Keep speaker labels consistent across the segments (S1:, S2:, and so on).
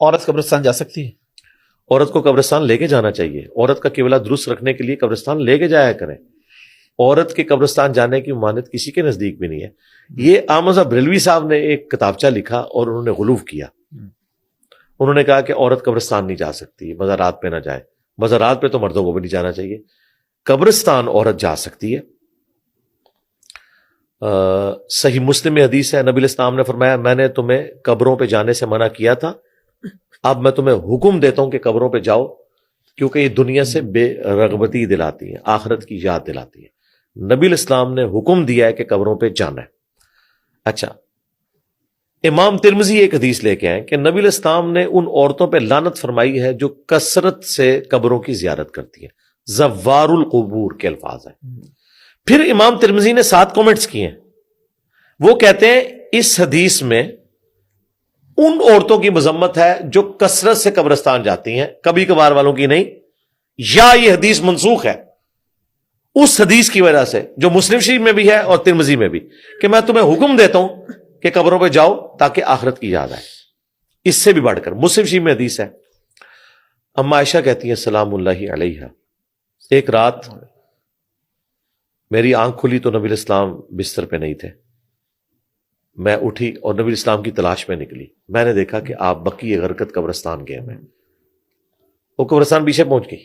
S1: عورت قبرستان جا سکتی ہے؟
S2: عورت کو قبرستان لے کے جانا چاہیے. عورت کا قبلہ درست رکھنے کے لیے قبرستان لے کے جایا کریں. عورت کے قبرستان جانے کی ممانعت کسی کے نزدیک بھی نہیں ہے. یہ احمد بریلوی صاحب نے ایک کتابچہ لکھا اور انہوں نے غلو کیا. انہوں نے کہا کہ عورت قبرستان نہیں جا سکتی، مزارات پہ نہ جائے. مزارات پہ تو مردوں کو بھی نہیں جانا چاہیے، قبرستان عورت جا سکتی ہے. صحیح مسلم میں حدیث ہے، نبی الاسلام نے فرمایا میں نے تمہیں قبروں پہ جانے سے منع کیا تھا، اب میں تمہیں حکم دیتا ہوں کہ قبروں پہ جاؤ، کیونکہ یہ دنیا سے بے رغبتی دلاتی ہیں، آخرت کی یاد دلاتی ہیں. نبی الاسلام نے حکم دیا ہے کہ قبروں پہ جانا ہے. اچھا، امام ترمذی ایک حدیث لے کے آئے کہ نبی الاسلام نے ان عورتوں پہ لعنت فرمائی ہے جو کثرت سے قبروں کی زیارت کرتی ہیں. زوار القبور کے الفاظ ہیں. پھر امام ترمذی نے 7 کامنٹس کیے ہیں. وہ کہتے ہیں اس حدیث میں ان عورتوں کی مذمت ہے جو کثرت سے قبرستان جاتی ہیں، کبھی کبھار والوں کی نہیں. یا یہ حدیث منسوخ ہے اس حدیث کی وجہ سے جو مسلم شریف میں بھی ہے اور ترمذی میں بھی، کہ میں تمہیں حکم دیتا ہوں کہ قبروں پہ جاؤ تاکہ آخرت کی یاد آئے. اس سے بھی بڑھ کر مسلم شریف میں حدیث ہے، اما عائشہ کہتی ہیں سلام اللہ علیہا، ایک رات میری آنکھ کھلی تو نبی الاسلام بستر پہ نہیں تھے. میں اٹھی اور نبی الاسلام کی تلاش میں نکلی. میں نے دیکھا کہ آپ بقیع غرقد قبرستان گئے ہیں. وہ قبرستان پیچھے پہنچ گئی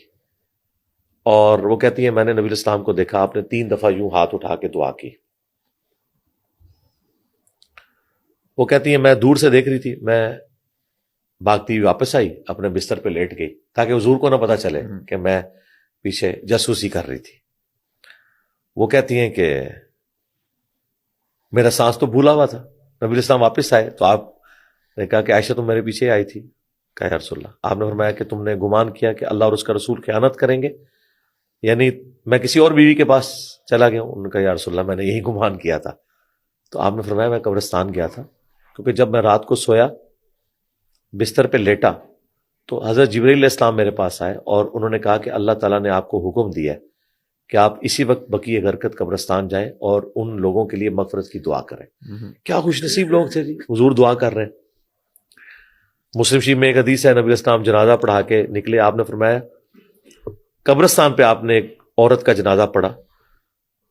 S2: اور وہ کہتی ہے میں نے نبی الاسلام کو دیکھا، آپ نے 3 دفعہ یوں ہاتھ اٹھا کے دعا کی. وہ کہتی ہے میں دور سے دیکھ رہی تھی، میں بھاگتی ہوئی واپس آئی، اپنے بستر پہ لیٹ گئی تاکہ حضور کو نہ پتا چلے کہ میں پیچھے جاسوسی کر رہی تھی. وہ کہتی ہیں کہ میرا سانس تو بھولا ہوا تھا. نبی الاسلام واپس آئے تو آپ نے کہا کہ عائشہ تم میرے پیچھے آئی تھی. کہا یا رسول اللہ. آپ نے فرمایا کہ تم نے گمان کیا کہ اللہ اور اس کا رسول خیانت کریں گے، یعنی میں کسی اور بیوی کے پاس چلا گیا ہوں. انہوں نے کہا یا رسول اللہ میں نے یہی گمان کیا تھا. تو آپ نے فرمایا میں قبرستان گیا تھا کیونکہ جب میں رات کو سویا بستر پہ لیٹا تو حضرت جبرائیل علیہ السلام میرے پاس آئے اور انہوں نے کہا کہ اللہ تعالیٰ نے آپ کو حکم دیا ہے کہ آپ اسی وقت بقیع غرقد قبرستان جائیں اور ان لوگوں کے لیے مغفرت کی دعا کریں. کیا خوش نصیب لوگ تھے جی، حضور دعا کر رہے ہیں. مسلم شریف میں ایک حدیث ہے، نبی الاسلام جنازہ پڑھا کے نکلے. آپ نے فرمایا قبرستان پہ آپ نے ایک عورت کا جنازہ پڑھا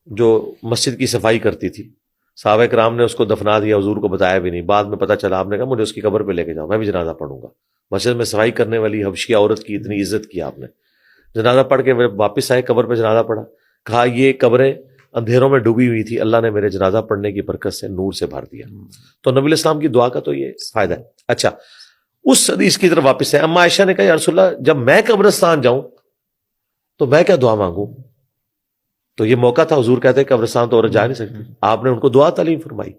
S2: جو مسجد کی صفائی کرتی تھی. صحابہ کرام نے اس کو دفنا دیا، حضور کو بتایا بھی نہیں. بعد میں پتہ چلا، آپ نے کہا مجھے اس کی قبر پہ لے کے جاؤ، میں بھی جنازہ پڑھوں گا. مسجد میں صفائی کرنے والی حبشیہ عورت کی اتنی عزت کی آپ نے. جنازہ پڑھ کے واپس آئے، قبر پہ جنازہ پڑھا. کہا یہ قبریں اندھیروں میں ڈوبی ہوئی تھی، اللہ نے میرے جنازہ پڑھنے کی برکت سے نور سے بھر دیا. تو نبی الاسلام کی دعا کا تو یہ فائدہ ہے. اچھا، اس حدیث کی طرف واپس ہے. اما عائشہ نے کہا یا رسول اللہ جب میں قبرستان جاؤں تو میں کیا دعا مانگوں؟ تو یہ موقع تھا، حضور کہتے ہیں قبرستان تو عورت جا نہیں سکتی. آپ نے ان کو دعا تعلیم فرمائی.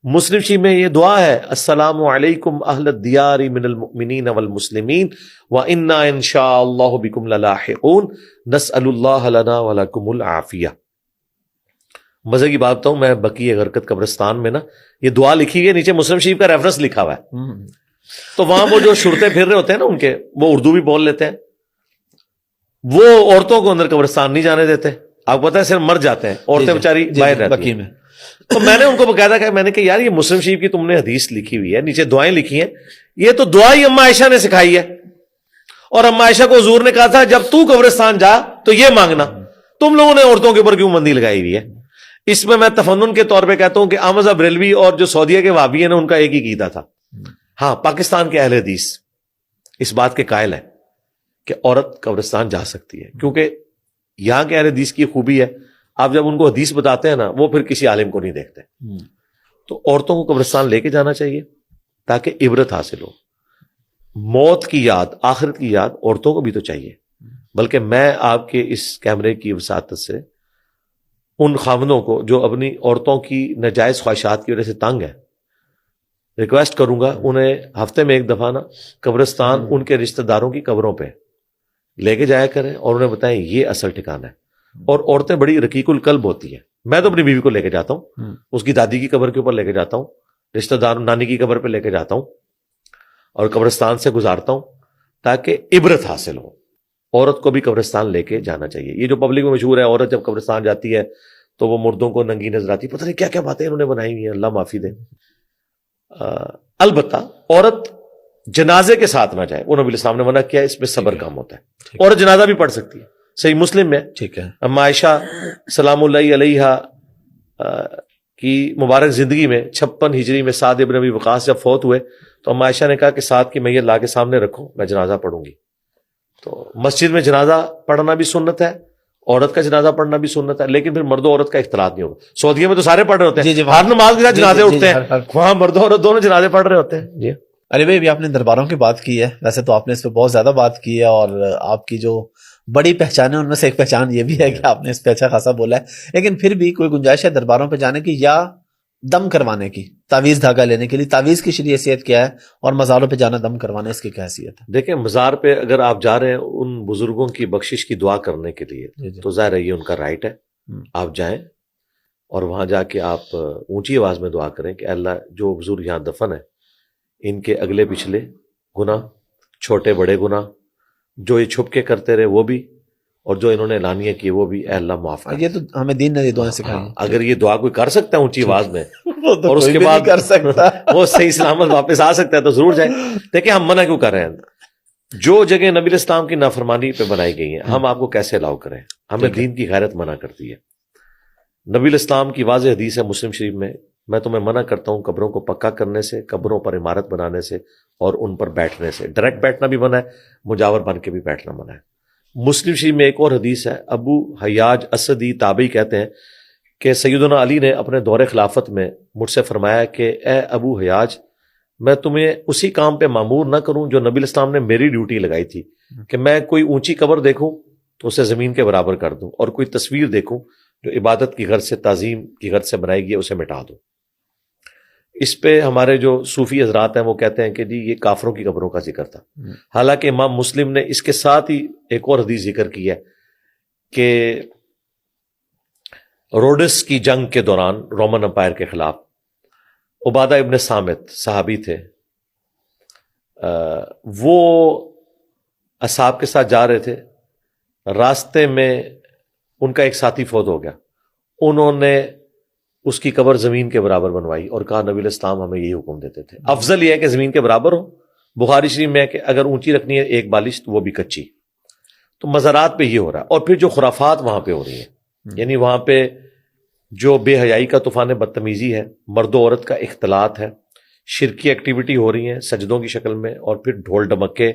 S2: مسلم شریف میں یہ دعا ہے السلام علیکم اہل الدیار من المؤمنین والمسلمین وإنا ان شاء اللہ بکم للاحقون نسأل اللہ لنا ولکم العافیہ. مزے کی بات بتاؤں، میں بقیع غرقد قبرستان میں نا یہ دعا لکھی ہے، نیچے مسلم شریف کا ریفرنس لکھا ہوا ہے. تو وہاں وہ جو شرطے پھر رہے ہوتے ہیں نا ان کے، وہ اردو بھی بول لیتے ہیں، وہ عورتوں کو اندر قبرستان نہیں جانے دیتے. آپ کو پتا ہے صرف مر جاتے ہیں، عورتیں بیچاری باہر رہتی ہیں. تو میں نے ان کو باقاعدہ کہا، میں نے کہا یار یہ مسلم شریف کی تم نے حدیث لکھی ہوئی ہے، نیچے دعائیں لکھی ہیں، یہ تو دعا ہی اما عائشہ نے سکھائی ہے. اور اما عائشہ کو حضور نے کہا تھا جب تو قبرستان جا تو یہ مانگنا. تم لوگوں نے عورتوں کے اوپر کیوں بندی لگائی ہوئی ہے؟ اس میں تفنن کے طور پہ کہتا ہوں کہ احمد بریلوی اور جو سعودیہ کے وہابی ہیں ان کا ایک ہی عقیدہ تھا. ہاں، پاکستان کے اہل حدیث اس بات کے قائل ہیں کہ عورت قبرستان جا سکتی ہے، کیونکہ یہاں کے اہل حدیث کی خوبی ہے آپ جب ان کو حدیث بتاتے ہیں نا وہ پھر کسی عالم کو نہیں دیکھتے. تو عورتوں کو قبرستان لے کے جانا چاہیے تاکہ عبرت حاصل ہو. موت کی یاد، آخرت کی یاد عورتوں کو بھی تو چاہیے. بلکہ میں آپ کے اس کیمرے کی وساطت سے ان خاوندوں کو جو اپنی عورتوں کی ناجائز خواہشات کی وجہ سے تنگ ہے ریکویسٹ کروں گا انہیں ہفتے میں ایک دفعہ نا قبرستان ان کے رشتہ داروں کی قبروں پہ لے کے جایا کریں اور انہیں بتائیں یہ اصل ٹھکانہ ہے. اور عورتیں بڑی رقیق القلب ہوتی ہیں. میں تو اپنی بیوی کو لے کے جاتا ہوں، اس کی دادی کی قبر کے اوپر لے کے جاتا ہوں، رشتہ دار نانی کی قبر پہ لے کے جاتا ہوں اور قبرستان سے گزارتا ہوں تاکہ عبرت حاصل ہو. عورت کو بھی قبرستان لے کے جانا چاہیے. یہ جو پبلک میں مشہور ہے عورت جب قبرستان جاتی ہے تو وہ مردوں کو ننگی نظر آتی، پتہ نہیں کیا کیا باتیں انہوں نے بنائی ہوئی ہیں، اللہ معافی دے. البتہ عورت جنازے کے ساتھ نہ جائے، وہ نبی الاسلام نے منع کیا، اس میں صبر کام ہوتا ہے، اور جنازہ بھی پڑھ سکتی ہے، صحیح مسلم میں
S1: ٹھیک ہے.
S2: اما عائشہ سلام اللہ علیہا کی مبارک زندگی میں 56 ہجری میں سعد ابن ابی وقاص جب فوت ہوئے تو اما عائشہ نے کہا کہ سعد کی میت لا کے سامنے رکھو، میں جنازہ پڑھوں گی. تو مسجد میں جنازہ پڑھنا بھی سنت ہے، عورت کا جنازہ پڑھنا بھی سنت ہے، لیکن پھر مرد و عورت کا اختلاط نہیں ہوگا. سعودیہ میں تو سارے پڑھ رہے ہوتے ہیں، ہر نماز کے ساتھ جنازے اٹھتے ہیں، وہاں مرد و عورت دونوں جنازے پڑھ رہے ہوتے ہیں. جی
S1: علی بھائی، ابھی آپ نے درباروں کی بات کی ہے، ویسے تو آپ نے اس پہ بہت زیادہ بات کی ہے، اور آپ کی جو بڑی پہچان ہے ان میں سے ایک پہچان یہ بھی ہے کہ آپ نے اس پہ اچھا خاصا بولا ہے، لیکن پھر بھی کوئی گنجائش ہے درباروں پہ جانے کی یا دم کروانے کی، تعویذ دھاگا لینے کے لیے تعویذ کی شرعی حیثیت کیا ہے، اور مزاروں پہ جانا دم کروانے اس کی کیا حیثیت ہے؟
S2: دیکھیں، مزار پہ اگر آپ جا رہے ہیں ان بزرگوں کی بخشش کی دعا کرنے کے لیے تو ظاہر ہے یہ ان کا رائٹ ہے، آپ جائیں اور وہاں جا کے آپ اونچی آواز میں دعا کریں کہ اللہ جو بزرگ یہاں دفن ہے ان کے اگلے پچھلے گناہ، چھوٹے بڑے گناہ جو یہ چھپ کے کرتے رہے وہ بھی، اور جو انہوں نے اعلانیہ کی وہ بھی، اے اللہ معاف کر.
S1: یہ تو ہمیں دین نے یہ دعائیں سکھائی ہیں.
S2: اگر یہ دعا کوئی کر سکتا ہے اونچی آواز میں
S1: اور
S2: اس کے بعد
S1: کر سکتا
S2: وہ صحیح سلامت واپس آ سکتا ہے تو ضرور جائیں. دیکھیں ہم منع کیوں کر رہے ہیں؟ جو جگہ نبی الاسلام کی نافرمانی پہ بنائی گئی ہیں ہم آپ کو کیسے الاؤ کریں؟ ہمیں دین کی غیرت منع کرتی ہے. نبی الاسلام کی واضح حدیث ہے مسلم شریف میں تمہیں منع کرتا ہوں قبروں کو پکا کرنے سے، قبروں پر عمارت بنانے سے، اور ان پر بیٹھنے سے. ڈائریکٹ بیٹھنا بھی منع ہے، مجاور بن کے بھی بیٹھنا منع ہے. مسلم شریف میں ایک اور حدیث ہے، ابو حیاج اسدی تابعی کہتے ہیں کہ سیدنا علی نے اپنے دور خلافت میں مجھ سے فرمایا کہ اے ابو حیاج، میں تمہیں اسی کام پہ مامور نہ کروں جو نبی الاسلام نے میری ڈیوٹی لگائی تھی، کہ میں کوئی اونچی قبر دیکھوں تو اسے زمین کے برابر کر دوں، اور کوئی تصویر دیکھوں جو عبادت کی غرض سے، تعظیم کی غرض سے بنائی گئی ہے اسے مٹا دوں. اس پہ ہمارے جو صوفی حضرات ہیں وہ کہتے ہیں کہ جی یہ کافروں کی قبروں کا ذکر تھا، حالانکہ امام مسلم نے اس کے ساتھ ہی ایک اور حدیث ذکر کی ہے کہ روڈس کی جنگ کے دوران رومن امپائر کے خلاف عبادہ ابن صامت صحابی تھے، وہ اصحاب کے ساتھ جا رہے تھے، راستے میں ان کا ایک ساتھی فوت ہو گیا، انہوں نے اس کی قبر زمین کے برابر بنوائی اور کہا نبی الاسلام ہمیں یہی حکم دیتے تھے، افضل یہ ہے کہ زمین کے برابر ہو. بخاری شریف میں ہے کہ اگر اونچی رکھنی ہے ایک بالش تو وہ بھی کچی. تو مزارات پہ یہ ہو رہا ہے. اور پھر جو خرافات وہاں پہ ہو رہی ہیں، یعنی وہاں پہ جو بے حیائی کا طوفان بدتمیزی ہے، مرد و عورت کا اختلاط ہے، شرکی ایکٹیویٹی ہو رہی ہیں سجدوں کی شکل میں، اور پھر ڈھول ڈمکے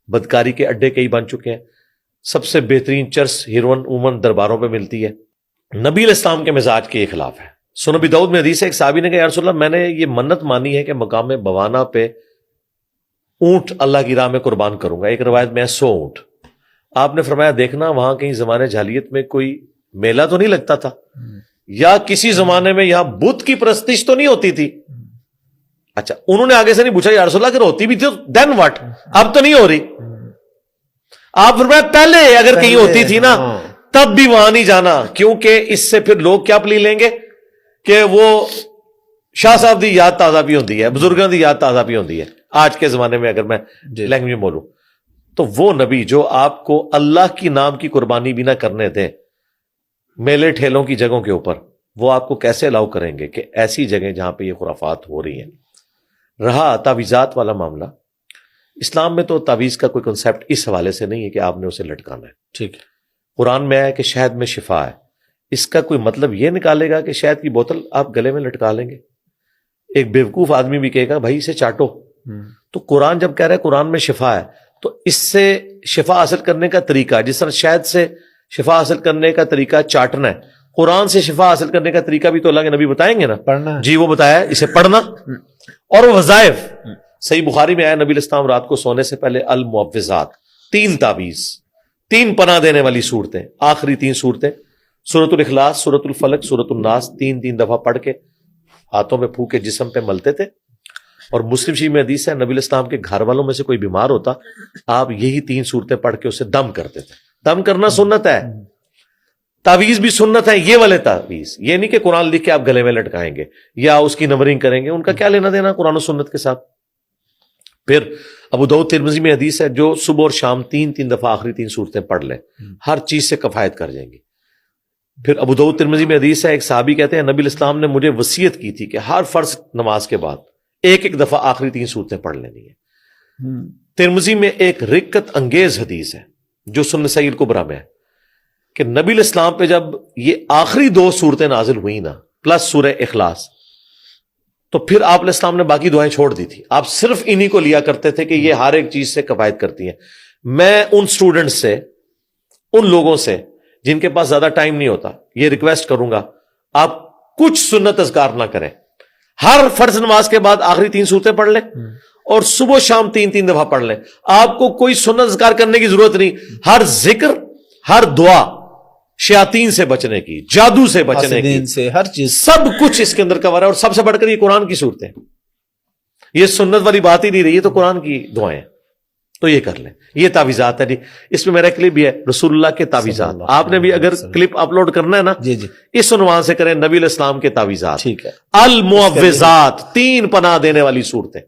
S2: بدکاری کے اڈے کئی بن چکے ہیں. سب سے بہترین چرس ہیروئن عموماً درباروں پہ ملتی ہے. نبی علیہ السلام کے مزاج کے خلاف ہے. سنن ابی داؤد میں حدیث ہے، ایک صحابی نے کہا یا رسول اللہ میں نے یہ منت مانی ہے کہ مقام بوانا پہ اونٹ اللہ کی راہ میں قربان کروں گا. ایک روایت میں 100 اونٹ. آپ نے فرمایا دیکھنا وہاں کہیں زمانے جاہلیت میں کوئی میلہ تو نہیں لگتا تھا، یا کسی زمانے میں یہاں بت کی پرستش تو نہیں ہوتی تھی. اچھا انہوں نے آگے سے نہیں پوچھا یا رسول اللہ اگر ہوتی بھی تھی دین واٹ، اب تو نہیں ہو رہی. آپ فرمایا پہلے اگر کہیں ہوتی تھی نا تب بھی وہاں نہیں جانا، کیونکہ اس سے پھر لوگ کیا پلی لیں گے کہ وہ شاہ صاحب دی یاد تازہ بھی ہوتی ہے، بزرگوں دی یاد تازہ بھی ہوتی ہے. آج کے زمانے میں اگر میں لینگویج میں بولوں تو وہ نبی جو آپ کو اللہ کی نام کی قربانی بھی نہ کرنے دیں میلے ٹھیلوں کی جگہوں کے اوپر، وہ آپ کو کیسے الاؤ کریں گے کہ ایسی جگہیں جہاں پہ یہ خرافات ہو رہی ہیں. رہا تعویذات والا معاملہ، اسلام میں تو تعویذ کا کوئی کنسیپٹ اس حوالے سے نہیں ہے کہ آپ نے اسے لٹکانا ہے.
S1: ٹھیک ہے.
S2: قرآن میں ہے کہ شہد میں شفا ہے. اس کا کوئی مطلب یہ نکالے گا کہ شہد کی بوتل آپ گلے میں لٹکا لیں گے؟ ایک بیوقوف آدمی بھی کہے گا بھائی اسے چاٹو. تو قرآن جب کہہ رہے قرآن میں شفا ہے تو اس سے شفا حاصل کرنے کا طریقہ، جس طرح شہد سے شفا حاصل کرنے کا طریقہ چاٹنا ہے، قرآن سے شفا حاصل کرنے کا طریقہ بھی تو اللہ کے نبی بتائیں گے نا.
S1: پڑھنا
S2: جی وہ بتایا اسے پڑھنا. اور وظائف صحیح بخاری میں آیا نبی الاسلام رات کو سونے سے پہلے المعوذات، 3 تعویذ، 3 پناہ دینے والی صورتیں، آخری 3 صورتیں سورۃ الاخلاص، سورۃ الفلق، سورۃ الناس 3 دفعہ پڑھ کے ہاتھوں میں پھونکے جسم پہ ملتے تھے. اور مسلم شریف میں حدیث ہے نبی الاسلام کے گھر والوں میں سے کوئی بیمار ہوتا آپ یہی 3 صورتیں پڑھ کے اسے دم کرتے تھے. دم کرنا سنت ہے، تعویذ بھی سنت ہے. یہ والے تعویذ یہ نہیں کہ قرآن لکھ کے آپ گلے میں لٹکائیں گے یا اس کی نمبرنگ کریں گے، ان کا کیا لینا دینا قرآن و سنت کے ساتھ. پھر ابو داؤد ترمذی میں حدیث ہے جو صبح اور شام 3 دفعہ آخری 3 صورتیں پڑھ لیں ہر چیز سے کفایت کر جائیں گی. پھر ابو داؤد ترمذی میں حدیث ہے ایک صحابی کہتے ہیں نبی الاسلام نے مجھے وصیت کی تھی کہ ہر فرض نماز کے بعد 1 دفعہ آخری 3 صورتیں پڑھ لینی ہے. ترمذی میں ایک رکت انگیز حدیث ہے جو سنن صحیح الکبریٰ میں ہے کہ نبی علیہ السلام پہ جب یہ آخری 2 صورتیں نازل ہوئی نا پلس سورہ اخلاص، تو پھر آپ علیہ السلام نے باقی دعائیں چھوڑ دی تھی، آپ صرف انہی کو لیا کرتے تھے کہ یہ ہر ایک چیز سے کفایت کرتی ہیں۔ میں ان سٹوڈنٹ سے، ان لوگوں سے جن کے پاس زیادہ ٹائم نہیں ہوتا، یہ ریکویسٹ کروں گا آپ کچھ سنت اذکار نہ کریں، ہر فرض نماز کے بعد آخری 3 صورتیں پڑھ لیں اور صبح شام 3 دفعہ پڑھ لیں۔ آپ کو کوئی سنت اذکار کرنے کی ضرورت نہیں، ہر ذکر، ہر دعا، شیاطین سے بچنے کی، جادو سے بچنے کی،
S1: سے ہر چیز،
S2: سب کچھ اس کے اندر کور ہے۔ اور سب سے بڑھ کر یہ قرآن کی صورتیں، یہ سنت والی بات ہی نہیں رہی، یہ تو قرآن کی دعائیں، تو یہ کر لیں۔ یہ تعویذات ہے جی، اس میں میرا کلپ بھی ہے رسول اللہ کے تعویذات، آپ نے بھی اگر کلپ اپلوڈ کرنا ہے نا
S1: جی جی
S2: اس عنوان سے کریں، نبی علیہ السلام کے تعویذات،
S1: ٹھیک ہے۔
S2: المعوذات، 3 پناہ دینے والی صورتیں۔